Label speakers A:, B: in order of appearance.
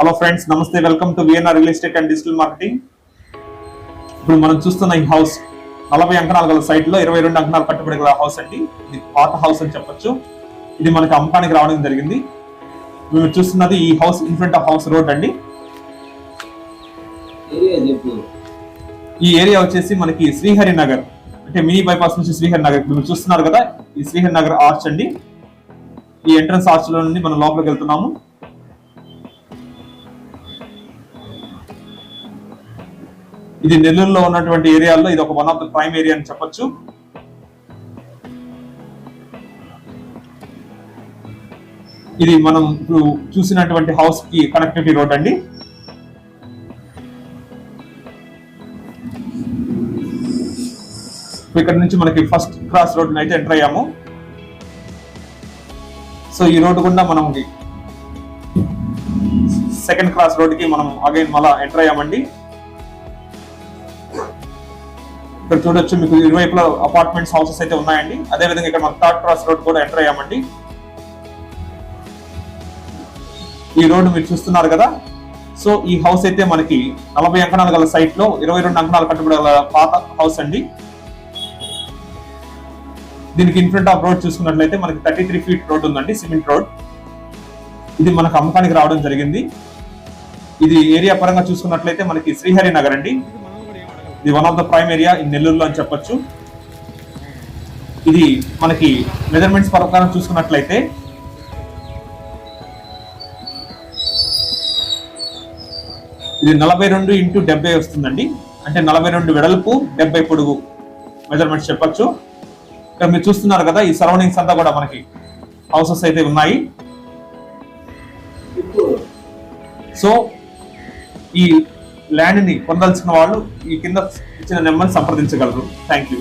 A: Hello friends, నమస్తే. Welcome to VNR real estate and digital marketing. ఇప్పుడు మనం చూస్తున్న ఈ హౌస్ 40 అంకణాల గల సైట్ లో 22 అంకణాలు కట్టుబడి గల హౌస్ అండి. ఇది పాత హౌస్ అని చెప్పొచ్చు. ఇది మనకి అమ్మకానికి రావడం జరిగింది. మేము చూస్తున్నది ఈ house in front of house road అండి. ఈ ఏరియా వచ్చేసి మనకి శ్రీహరి నగర్, అంటే మినీ బైపాస్ నుంచి శ్రీహరి నగర్. మీరు చూస్తున్నారు కదా, ఈ శ్రీహరి నగర్ ఆర్చ్ అండి. ఈ ఎంట్రన్స్ ఆర్చ్ లో నుండి మనం లోపలికి వెళ్తున్నాము. ఇది నెల్లూరులో ఉన్నటువంటి ఏరియాల్లో ఇది ఒక one of the prime area అని చెప్పొచ్చు. ఇది మనం ఇప్పుడు చూసినటువంటి హౌస్ కి కనెక్టివిటీ రోడ్ అండి. ఇక్కడ నుంచి మనకి ఫస్ట్ క్రాస్ రోడ్ అయితే ఎంటర్ అయ్యాము. సో ఈ రోడ్డు గుండా మనం సెకండ్ క్రాస్ రోడ్ కి మనం అగైన్ మళ్ళా ఎంటర్ అయ్యామండి. ఇక్కడ చూడొచ్చు, మీకు ఇరువైపులా అపార్ట్మెంట్స్ హౌసెస్ అయితే ఉన్నాయండి. అదే విధంగా ఇక్కడ మనం థర్డ్ క్రాస్ రోడ్ కూడా ఎంటర్ అయ్యామండి. ఈ రోడ్డు మీరు చూస్తున్నారు కదా. సో ఈ హౌస్ అయితే మనకి 40 అంకణాలు గల సైట్ లో 22 అంకణాలు కట్టుబడి గల పాత హౌస్ అండి. దీనికి ఇన్ ఫ్రంట్ ఆఫ్ రోడ్ చూసుకున్నట్లయితే మనకి 33 ఫీట్ రోడ్ ఉందండి, సిమెంట్ రోడ్. ఇది మనకు అమ్మకానికి రావడం జరిగింది. ఇది ఏరియా పరంగా చూసుకున్నట్లయితే మనకి శ్రీహరి నగర్ అండి. ఇది one of the prime area in నెల్లూరులో అని చెప్పొచ్చు. ఇది మనకి మెజర్మెంట్స్ ప్రకారం చూసుకున్నట్లయితే ఇది 42x70 వస్తుందండి. అంటే 42 వెడల్పు, 70 పొడుగు మెజర్మెంట్స్ చెప్పొచ్చు. ఇక్కడ మీరు చూస్తున్నారు కదా, ఈ సరౌండింగ్స్ అంతా కూడా మనకి హౌసెస్ అయితే ఉన్నాయి. సో ఈ ల్యాండ్ ని పొందాల్సిన వాళ్ళు ఈ కింద ఇచ్చిన నెంబర్ని సంప్రదించగలరు. Thank you.